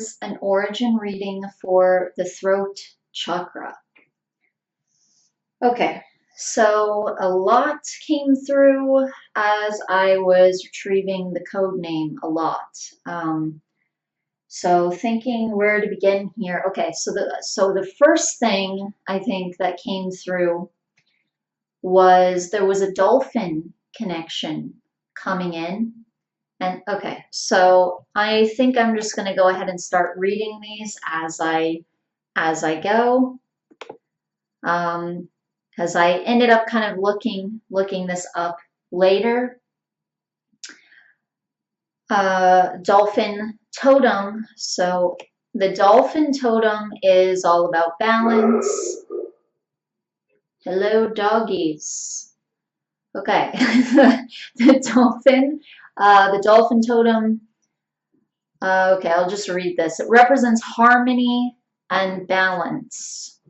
is an origin reading for the throat chakra. Okay, so a lot came through as I was retrieving the code name a lot. So thinking where to begin here. Okay, so the first thing I think that came through was there was a dolphin connection coming in. And okay, so I think I'm just going to go ahead and start reading these as I go, because I ended up kind of looking this up later. Dolphin totem. So the dolphin totem is all about balance. Hello, doggies. Okay, the dolphin totem. Okay, I'll just read this. It represents harmony and balance.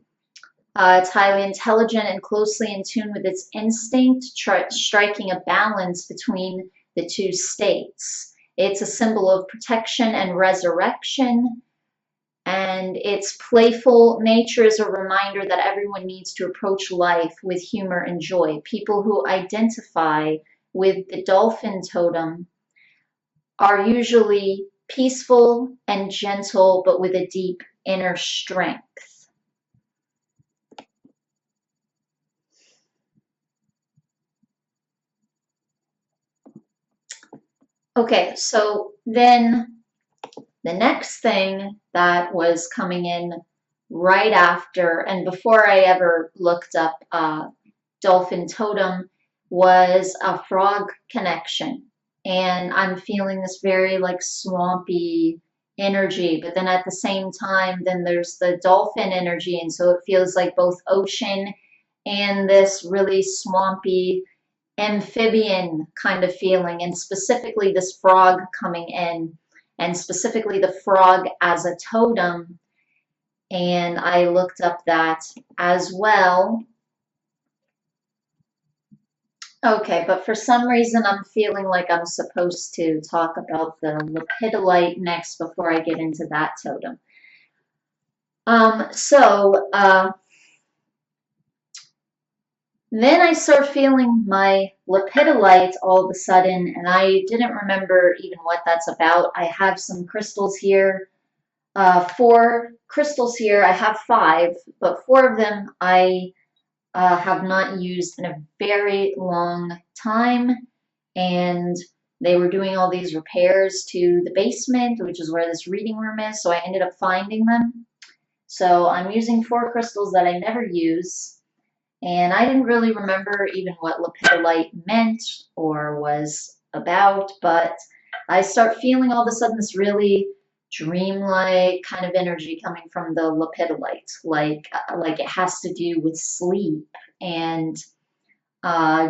It's highly intelligent and closely in tune with its instinct, striking a balance between the two states. It's a symbol of protection and resurrection, and its playful nature is a reminder that everyone needs to approach life with humor and joy. People who identify with the dolphin totem are usually peaceful and gentle, but with a deep inner strength. Okay, so then the next thing that was coming in right after, and before I ever looked up dolphin totem, was a frog connection. And I'm feeling this very like swampy energy, but then at the same time, then there's the dolphin energy. And so it feels like both ocean and this really swampy amphibian kind of feeling, and specifically this frog coming in, and specifically the frog as a totem. And I looked up that as well. Okay, but for some reason I'm feeling like I'm supposed to talk about the lepidolite next before I get into that totem. Then I start feeling my lepidolite all of a sudden, and I didn't remember even what that's about. I have some crystals here, 4 crystals here. I have 5, but 4 of them I have not used in a very long time, and they were doing all these repairs to the basement, which is where this reading room is, so I ended up finding them. So I'm using 4 crystals that I never use. And I didn't really remember even what lepidolite meant or was about, but I start feeling all of a sudden this really dreamlike kind of energy coming from the lepidolite, like it has to do with sleep and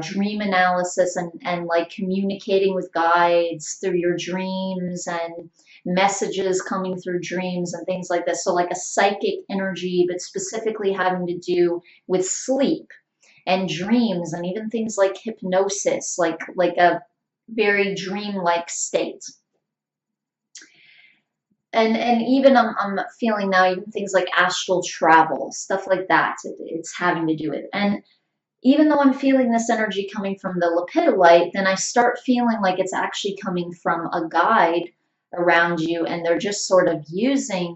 dream analysis and like communicating with guides through your dreams and messages coming through dreams and things like this. So like a psychic energy, but specifically having to do with sleep and dreams, and even things like hypnosis, like a very dream-like state. And even I'm feeling now even things like astral travel, stuff like that. It's having to do with it. And even though I'm feeling this energy coming from the lepidolite, then I start feeling like it's actually coming from a guide around you, and they're just sort of using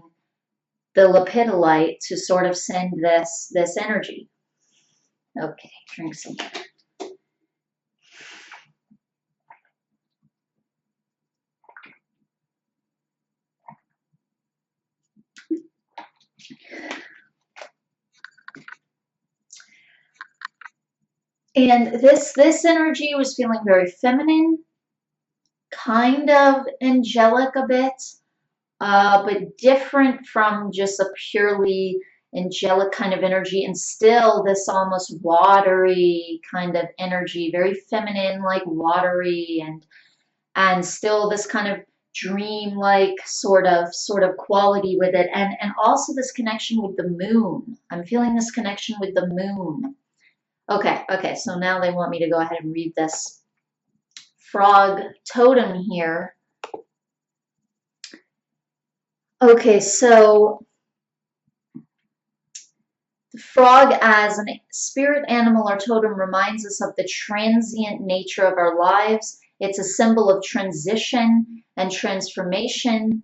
the lepidolite to sort of send this energy. Okay, drink some water. And this energy was feeling very feminine, kind of angelic a bit, but different from just a purely angelic kind of energy, and still this almost watery kind of energy, very feminine, like watery, and still this kind of dream-like sort of quality with it, and also this connection with the moon. I'm feeling this connection with the moon. Okay, so now they want me to go ahead and read this frog totem here. Okay, so the frog as a spirit animal or totem reminds us of the transient nature of our lives. It's a symbol of transition and transformation.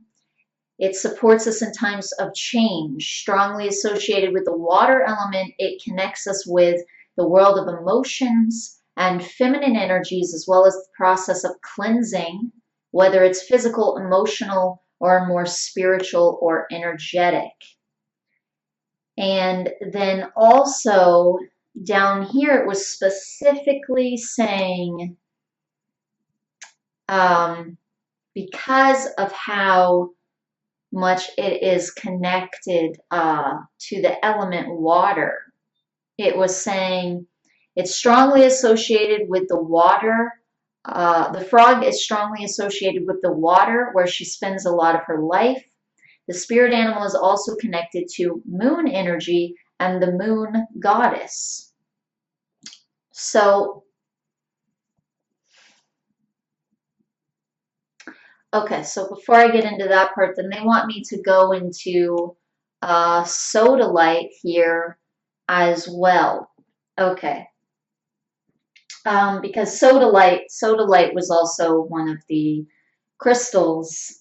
It supports us in times of change. Strongly associated with the water element, it connects us with the world of emotions and feminine energies, as well as the process of cleansing, whether it's physical, emotional, or more spiritual or energetic. And then also down here, it was specifically saying, because of how much it is connected to the element water, it was saying it's strongly associated with the water. The frog is strongly associated with the water, where she spends a lot of her life. The spirit animal is also connected to moon energy and the moon goddess. So, okay, so before I get into that part, then they want me to go into sodalite here as well. Okay, because sodalite was also one of the crystals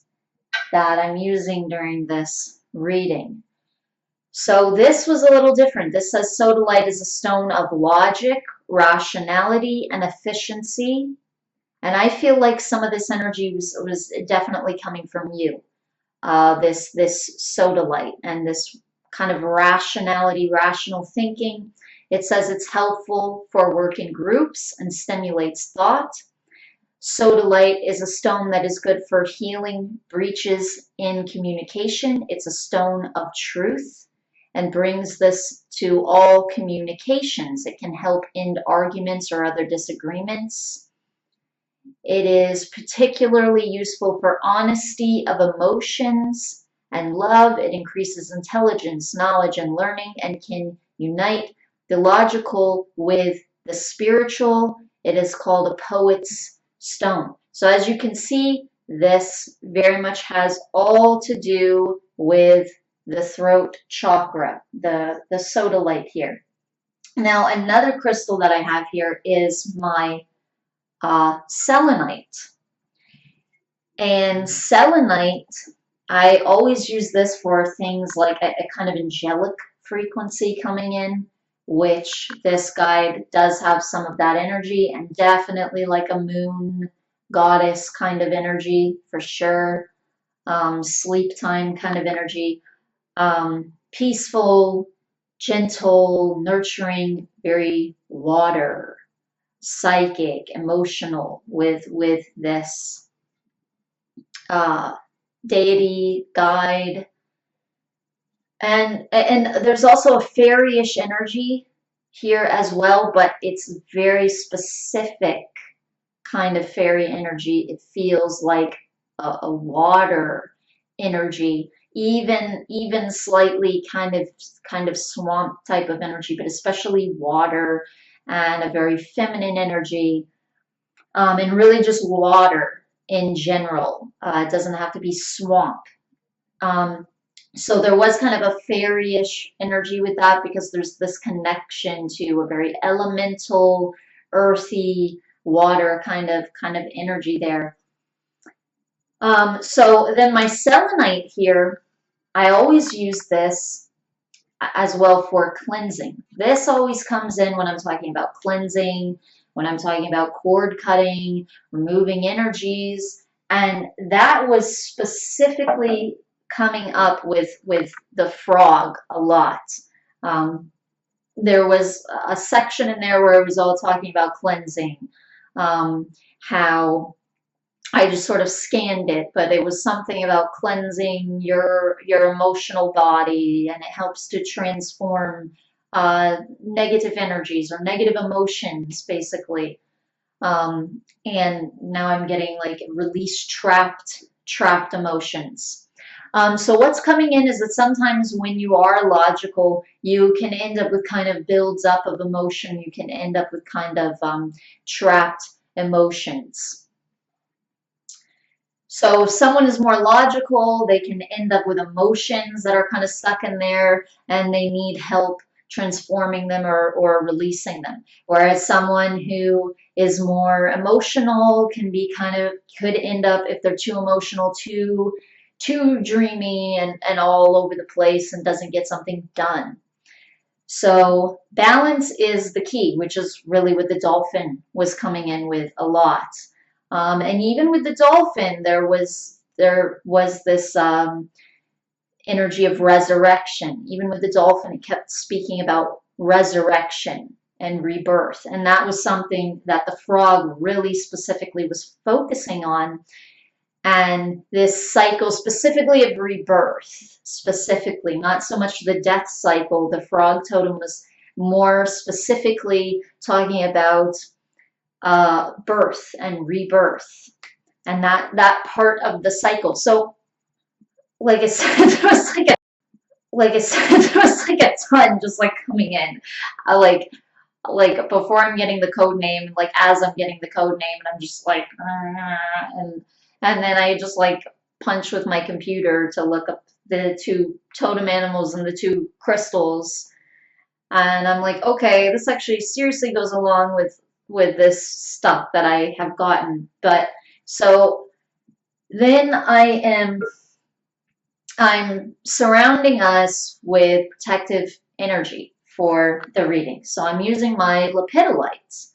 that I'm using during this reading. So this was a little different. This says sodalite is a stone of logic, rationality, and efficiency. And I feel like some of this energy was definitely coming from you. This sodalite and this kind of rationality, rational thinking. It says it's helpful for work in groups and stimulates thought. Sodalite is a stone that is good for healing breaches in communication. It's a stone of truth and brings this to all communications. It can help end arguments or other disagreements. It is particularly useful for honesty of emotions and love. It increases intelligence, knowledge, and learning, and can unite the logical with the spiritual. It is called a poet's stone. So as you can see, this very much has all to do with the throat chakra, the sodalite here. Now, another crystal that I have here is my selenite. And selenite, I always use this for things like a kind of angelic frequency coming in, which this guide does have some of that energy, and definitely like a moon goddess kind of energy for sure. Sleep time kind of energy. Peaceful, gentle, nurturing, very water, psychic, emotional with this deity, guide, and there's also a fairyish energy here as well, but it's very specific kind of fairy energy. It feels like a water energy, even slightly kind of swamp type of energy, but especially water and a very feminine energy, and really just water in general. It doesn't have to be swamp. Um, so there was kind of a fairyish energy with that because there's this connection to a very elemental, earthy, water kind of energy there. So then my selenite here, I always use this as well for cleansing. This always comes in when I'm talking about cleansing, when I'm talking about cord cutting, removing energies, and that was specifically coming up with the frog a lot. There was a section in there where it was all talking about cleansing, how I just sort of scanned it, but it was something about cleansing your emotional body, and it helps to transform negative energies or negative emotions, basically. And now I'm getting like release trapped emotions. So what's coming in is that sometimes when you are logical, you can end up with kind of builds up of emotion. You can end up with kind of trapped emotions. So if someone is more logical, they can end up with emotions that are kind of stuck in there and they need help transforming them or releasing them. Whereas someone who is more emotional can be could end up, if they're too emotional, too dreamy and all over the place and doesn't get something done. So balance is the key, which is really what the dolphin was coming in with a lot. And even with the dolphin, there was this energy of resurrection. Even with the dolphin, it kept speaking about resurrection and rebirth, and that was something that the frog really specifically was focusing on. And this cycle specifically of rebirth, specifically, not so much the death cycle. The frog totem was more specifically talking about birth and rebirth and that part of the cycle. So, like I said, there was like a ton just like coming in, like before I'm getting the code name, like as I'm getting the code name, and I'm just like, and then I just like punch with my computer to look up the two totem animals and the two crystals, and I'm like, okay, this actually seriously goes along with this stuff that I have gotten. But so then I'm surrounding us with protective energy for the reading. So I'm using my lepidolites.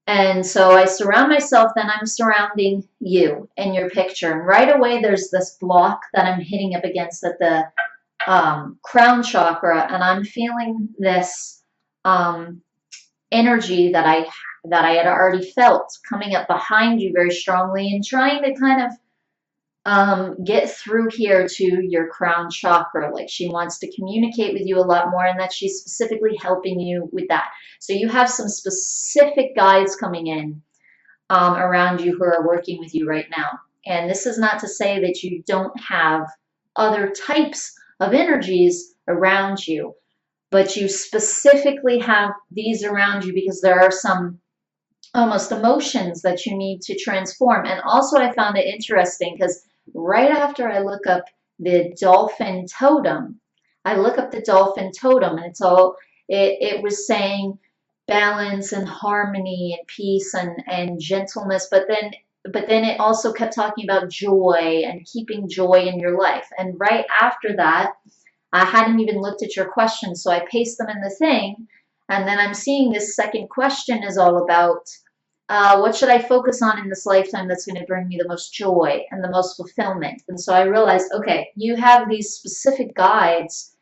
And so I surround myself, then I'm surrounding you in your picture. And right away, there's this block that I'm hitting up against at the crown chakra, and I'm feeling this energy that I had already felt coming up behind you very strongly and trying to kind of get through here to your crown chakra. Like she wants to communicate with you a lot more, and that she's specifically helping you with that. So you have some specific guides coming in around you who are working with you right now. And this is not to say that you don't have other types of energies around you, but you specifically have these around you because there are some almost emotions that you need to transform. And also I found it interesting because right after I look up the dolphin totem, and it was saying balance and harmony and peace and gentleness, but then it also kept talking about joy and keeping joy in your life. And right after that, I hadn't even looked at your questions, so I paste them in the thing, and then I'm seeing this second question is all about what should I focus on in this lifetime that's going to bring me the most joy and the most fulfillment? And so I realized, okay, you have these specific guides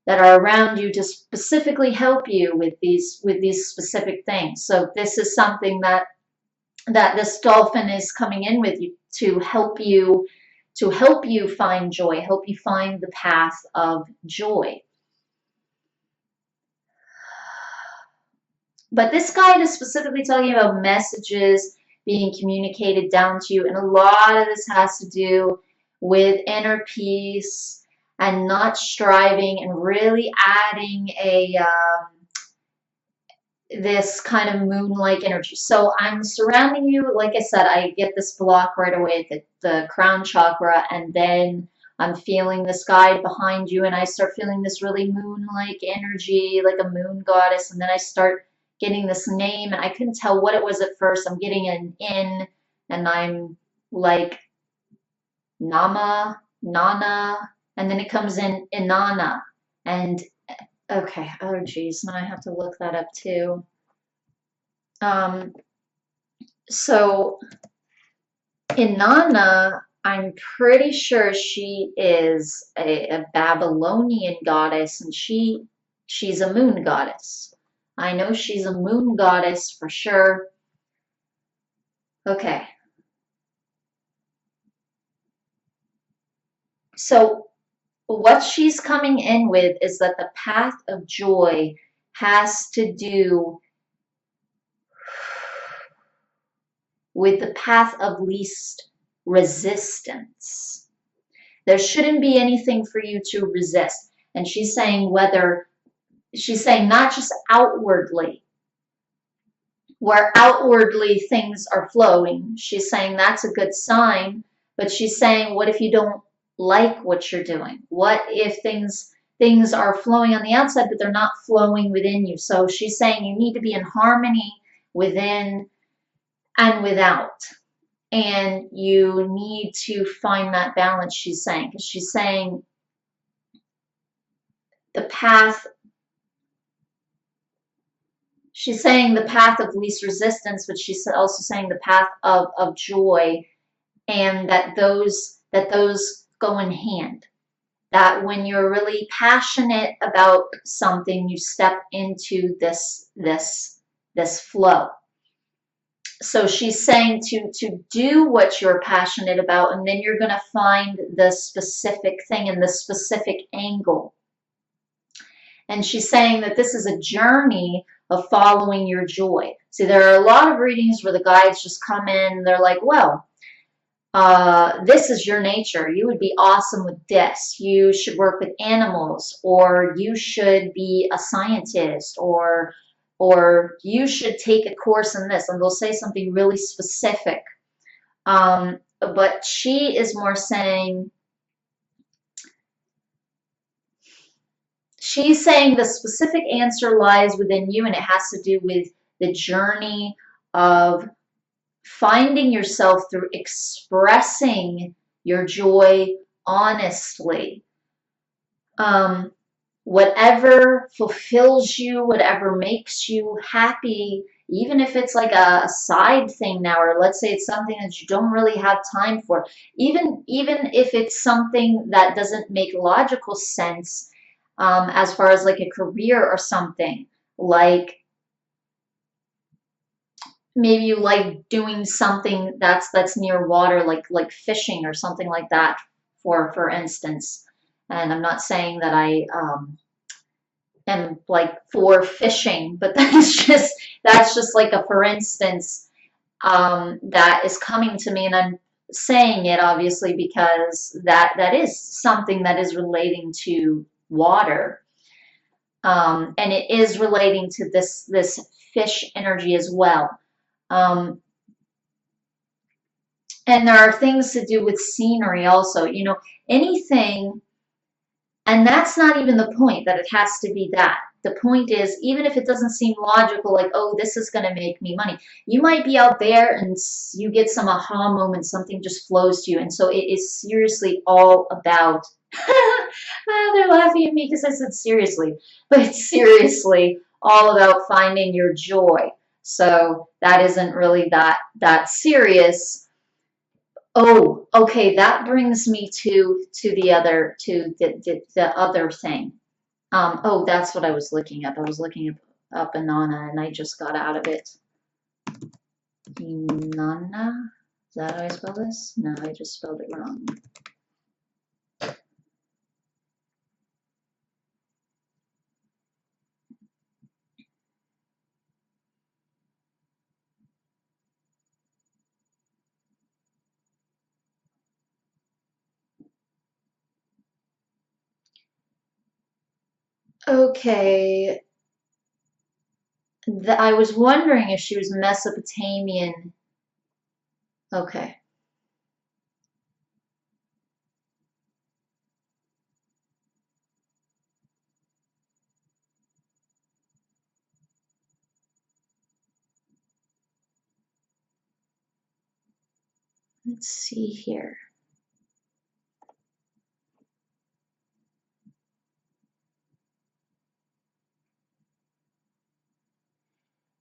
that are around you to specifically help you with these specific things. So this is something that this dolphin is coming in with you to help you find joy, help you find the path of joy. But this guide is specifically talking about messages being communicated down to you, and a lot of this has to do with inner peace and not striving, and really adding this kind of moon-like energy. So I'm surrounding you. Like I said, I get this block right away at the crown chakra, and then I'm feeling this guide behind you, and I start feeling this really moon-like energy, like a moon goddess, and then I start getting this name, and I couldn't tell what it was at first. I'm getting an in, and I'm like Nama, Nana, and then it comes in Inanna. And okay, oh geez, now I have to look that up too. So Inanna, I'm pretty sure she is a Babylonian goddess, and she's a moon goddess. I know she's a moon goddess for sure. Okay. So what she's coming in with is that the path of joy has to do with the path of least resistance. There shouldn't be anything for you to resist. And she's saying not just outwardly, where outwardly things are flowing. She's saying that's a good sign, But she's saying, what if you don't like what you're doing? What if things are flowing on the outside, but they're not flowing within you? So she's saying you need to be in harmony within and without. And you need to find that balance, she's saying, because she's saying the path, she's saying the path of least resistance, but she's also saying the path of joy, and that those go in hand. That when you're really passionate about something, you step into this flow. So she's saying to do what you're passionate about, and then you're going to find the specific thing and the specific angle. And she's saying that this is a journey of following your joy. See, there are a lot of readings where the guides just come in and they're like, well, this is your nature. You would be awesome with this. You should work with animals, or you should be a scientist, or you should take a course in this. And they'll say something really specific. But she is more saying, she's saying the specific answer lies within you, and it has to do with the journey of finding yourself through expressing your joy honestly. Whatever fulfills you, whatever makes you happy, even if it's like a side thing now, or let's say it's something that you don't really have time for, even if it's something that doesn't make logical sense, as far as like a career or something, like maybe you like doing something that's near water, like fishing or something like that, for instance. And I'm not saying that I am like for fishing, but that's just like a for instance, that is coming to me, and I'm saying it obviously because that is something that is relating to water, and it is relating to this fish energy as well. Um, and there are things to do with scenery also, anything. And that's not even the point, that it has to be that. The point is, even if it doesn't seem logical, like, oh, this is going to make me money, you might be out there and you get some aha moment, something just flows to you. And so it is seriously all about, they're laughing at me because I said seriously, but it's seriously all about finding your joy. So that isn't really that serious. Oh, okay. That brings me to the other thing. Oh, that's what I was looking up. I was looking up Inanna, and I just got out of it. Inanna? Is that how I spell this? No, I just spelled it wrong. Okay. I was wondering if she was Mesopotamian. Okay. Let's see here.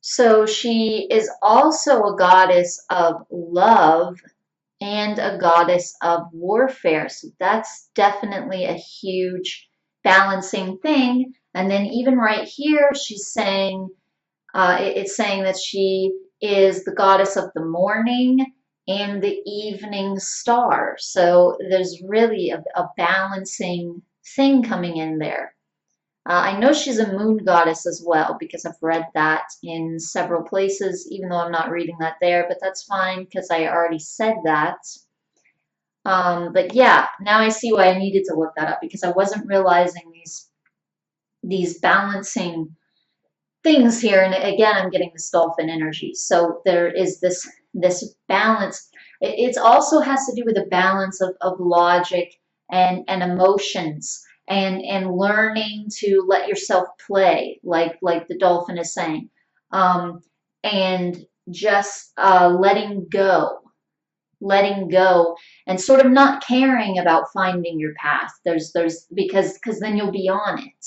So she is also a goddess of love and a goddess of warfare. So that's definitely a huge balancing thing. And then even right here, she's saying, it's saying that she is the goddess of the morning and the evening star. So there's really a balancing thing coming in there. I know she's a moon goddess as well, because I've read that in several places, even though I'm not reading that there, but that's fine because I already said that. But yeah, now I see why I needed to look that up, because I wasn't realizing these balancing things here. And again, I'm getting this dolphin energy. So there is this balance. It also has to do with a balance of logic and emotions and learning to let yourself play, like the dolphin is saying, um, and just letting go, and sort of not caring about finding your path. There's because then you'll be on it.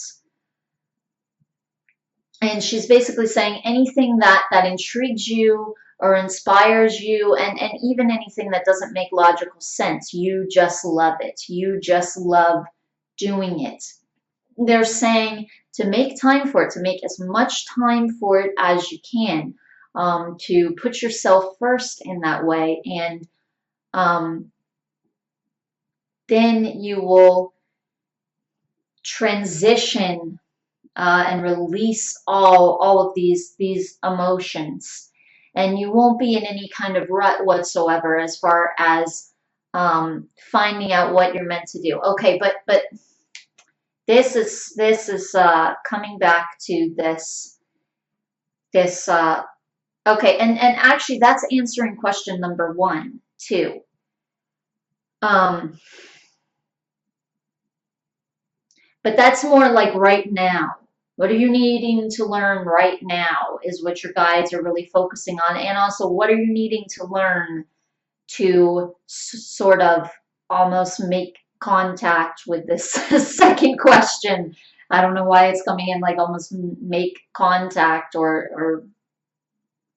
And she's basically saying anything that intrigues you or inspires you, and even anything that doesn't make logical sense, you just love it. You just love doing it. They're saying to make time for it, to make as much time for it as you can, to put yourself first in that way, and um, then you will transition and release all of these emotions, and you won't be in any kind of rut whatsoever as far as finding out what you're meant to do. Okay, but this is coming back to this. Okay, and actually that's answering question number one too. Um, But that's more like right now. What are you needing to learn right now is what your guides are really focusing on. And also, what are you needing to learn to sort of almost make contact with this second question? I don't know why it's coming in like almost make contact or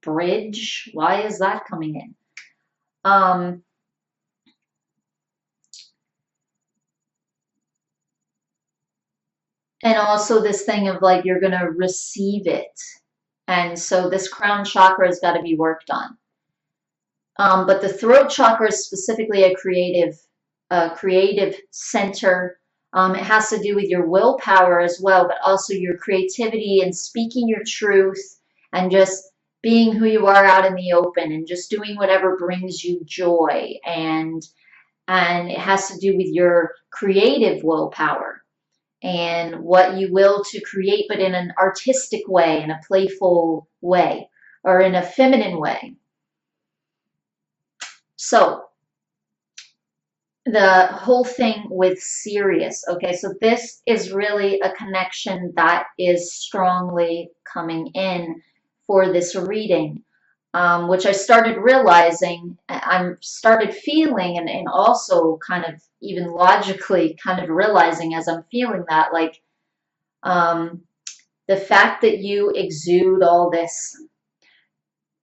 bridge. Why is that coming in? Um, and also this thing of like you're going to receive it. And so this crown chakra has got to be worked on. But the throat chakra is specifically a creative center. It has to do with your willpower as well, but also your creativity and speaking your truth and just being who you are out in the open and just doing whatever brings you joy. And it has to do with your creative willpower and what you will to create, but in an artistic way, in a playful way, or in a feminine way. So the whole thing with Sirius. Okay, so this is really a connection that is strongly coming in for this reading, which I started realizing, I started feeling, and also kind of even logically kind of realizing as I'm feeling that, like um, the fact that you exude all this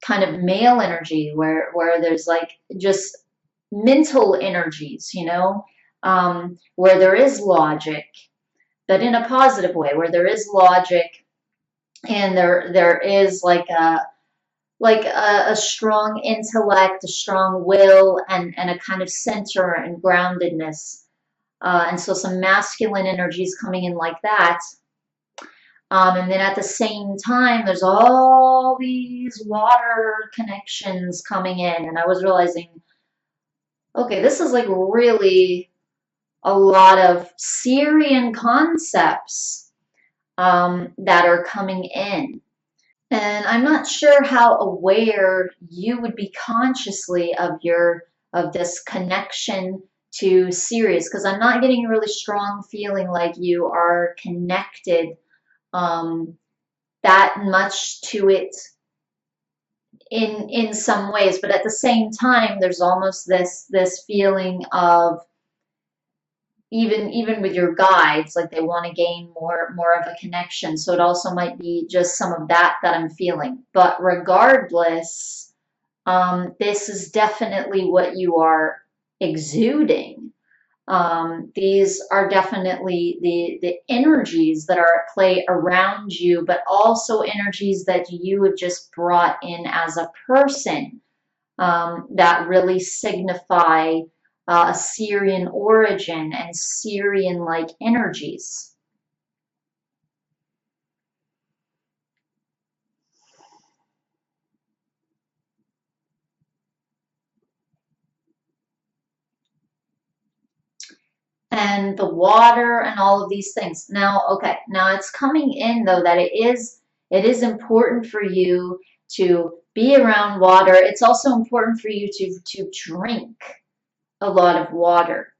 kind of male energy where there's like just mental energies, where there is logic, but in a positive way, where there is logic and there is like a strong intellect, a strong will, and a kind of center and groundedness. And so some masculine energies coming in like that. And then at the same time, there's all these water connections coming in. And I was realizing, okay, this is like really a lot of Syrian concepts that are coming in. And I'm not sure how aware you would be consciously of this connection to Sirius, because I'm not getting a really strong feeling like you are connected um, that much to it in some ways. But at the same time, there's almost this feeling of even with your guides, like they want to gain more of a connection. So it also might be just some of that I'm feeling. But regardless, this is definitely what you are exuding. These are definitely the energies that are at play around you, but also energies that you have just brought in as a person, that really signify a Syrian origin and Syrian-like energies. And the water and all of these things. Now, okay, now it's coming in though that it is important for you to be around water. It's also important for you to drink a lot of water.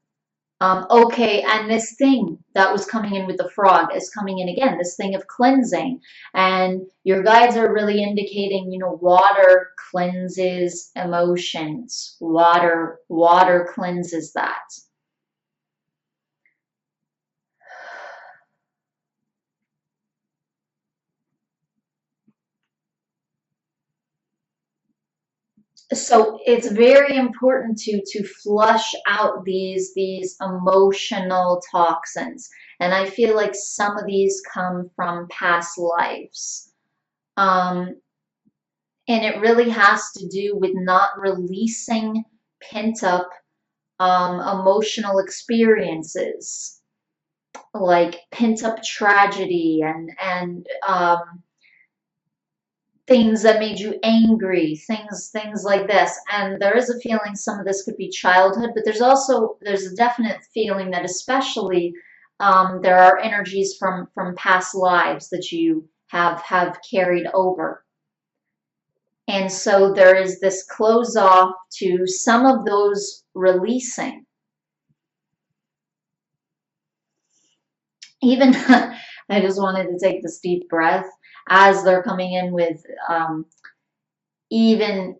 Okay, and this thing that was coming in with the frog is coming in again, this thing of cleansing. And your guides are really indicating, you know, water cleanses emotions. Water cleanses that. So it's very important to flush out these emotional toxins, and I feel like some of these come from past lives, um, and it really has to do with not releasing pent up emotional experiences, like pent up tragedy and things that made you angry, things like this. And there is a feeling some of this could be childhood, but there's a definite feeling that especially there are energies from past lives that you have carried over. And so there is this close off to some of those releasing. Even I just wanted to take this deep breath as they're coming in with even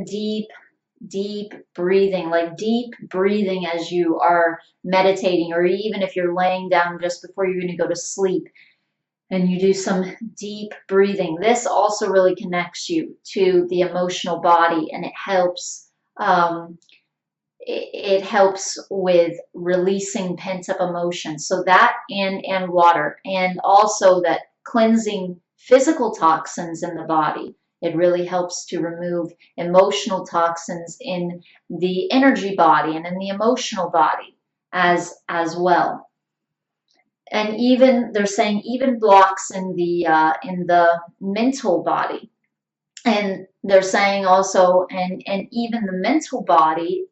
deep breathing, like deep breathing as you are meditating, or even if you're laying down just before you're going to go to sleep and you do some deep breathing. This also really connects you to the emotional body, and it helps with releasing pent up emotions. So that and water, and also that cleansing physical toxins in the body. It really helps to remove emotional toxins in the energy body and in the emotional body as well. And even they're saying even blocks in the mental body. And they're saying also and even the mental body,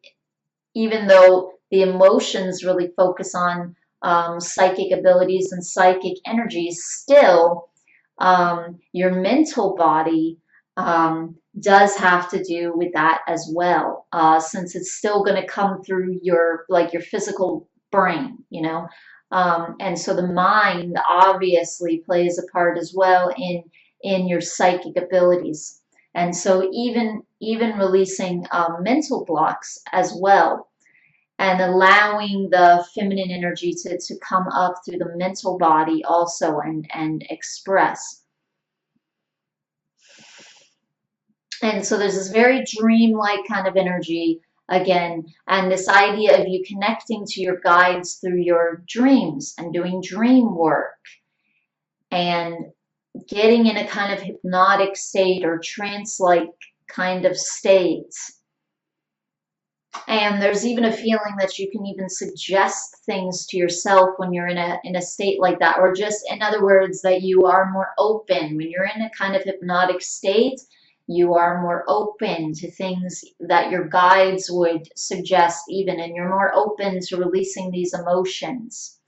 even though the emotions really focus on psychic abilities and psychic energies, still your mental body does have to do with that as well, since it's still going to come through your your physical brain, you know. And so the mind obviously plays a part as well in your psychic abilities. And so even releasing mental blocks as well, and allowing the feminine energy to come up through the mental body also and express. And so there's this very dreamlike kind of energy again, and this idea of you connecting to your guides through your dreams and doing dream work and getting in a kind of hypnotic state or trance-like kind of state. And there's even a feeling that you can even suggest things to yourself when you're in a state like that, or just in other words, that you are more open when you're in a kind of hypnotic state. You are more open to things that your guides would suggest, even, and you're more open to releasing these emotions.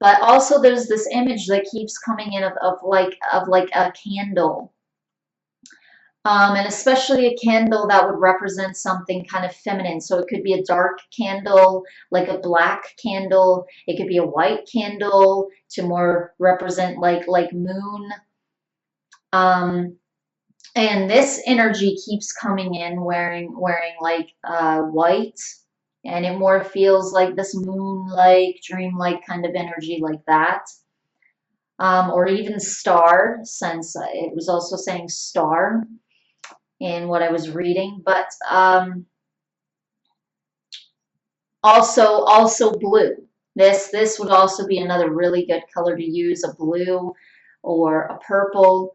But also, there's this image that keeps coming in of like a candle. And especially a candle that would represent something kind of feminine. So it could be a dark candle, like a black candle. It could be a white candle to more represent like moon. And this energy keeps coming in wearing like white, and it more feels like this moon-like, dream-like kind of energy like that. Or even star, since it was also saying star in what I was reading, but also blue. This would also be another really good color to use, a blue or a purple,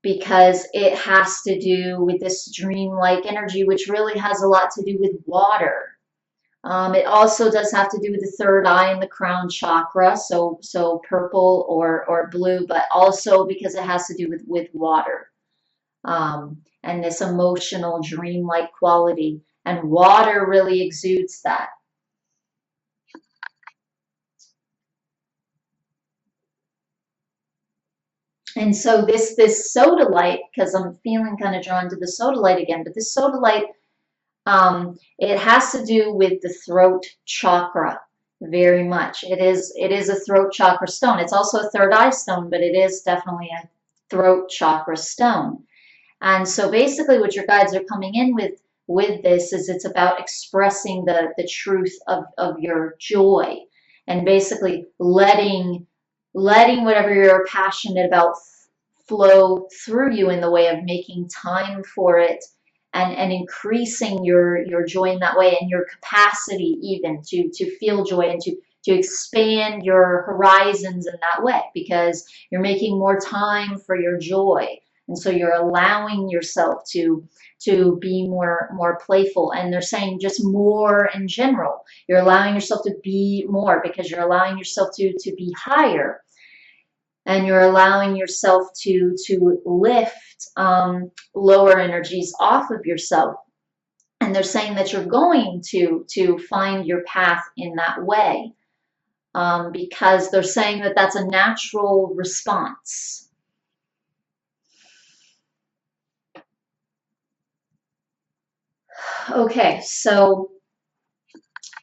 because it has to do with this dreamlike energy, which really has a lot to do with water. It also does have to do with the third eye and the crown chakra, so purple or blue, but also because it has to do with water. And this emotional dreamlike quality, and water really exudes that. And so this sodalite, because I'm feeling kind of drawn to the sodalite again, but this sodalite, it has to do with the throat chakra very much. It is a throat chakra stone. It's also a third eye stone, but it is definitely a throat chakra stone. And so basically what your guides are coming in with this is it's about expressing the truth of your joy, and basically letting whatever you're passionate about flow through you in the way of making time for it, and increasing your joy in that way, and your capacity even to feel joy, and to expand your horizons in that way, because you're making more time for your joy. And so you're allowing yourself to be more playful. And they're saying just more in general. You're allowing yourself to be more, because you're allowing yourself to be higher, and you're allowing yourself to lift lower energies off of yourself. And they're saying that you're going to find your path in that way, because they're saying that that's a natural response. Okay, so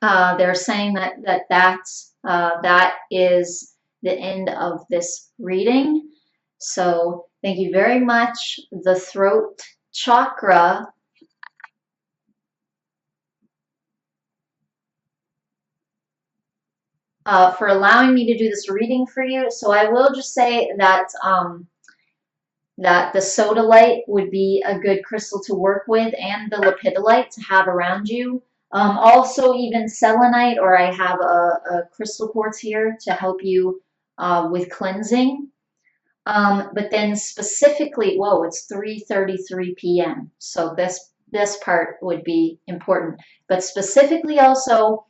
they're saying that is the end of this reading. So thank you very much, the throat chakra. For allowing me to do this reading for you. So I will just say that that the sodalite would be a good crystal to work with, and the lepidolite to have around you. Also, even selenite, or I have a crystal quartz here to help you with cleansing. But then specifically, whoa, it's 3:33 p.m. So this part would be important. But specifically also,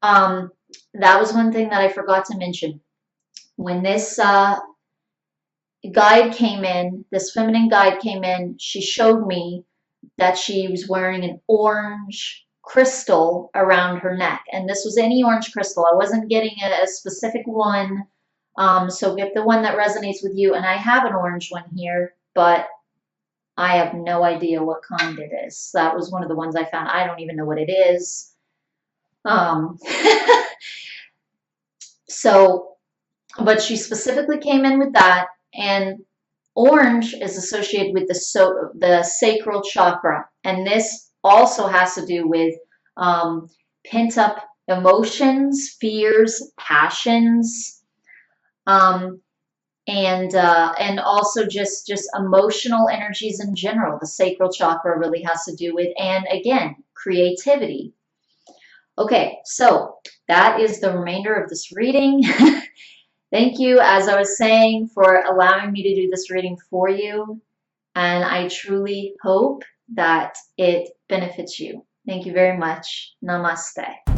that was one thing that I forgot to mention. When this guide came in, this feminine guide came in, she showed me that she was wearing an orange crystal around her neck. And this was any orange crystal. I wasn't getting a specific one. So get the one that resonates with you. And I have an orange one here, but I have no idea what kind it is. That was one of the ones I found. I don't even know what it is. So, but she specifically came in with that, and orange is associated with the sacral chakra, and this also has to do with pent up emotions, fears, passions, and also just emotional energies in general. The sacral chakra really has to do with, and again, creativity. Okay, so that is the remainder of this reading. Thank you, as I was saying, for allowing me to do this reading for you. And I truly hope that it benefits you. Thank you very much. Namaste.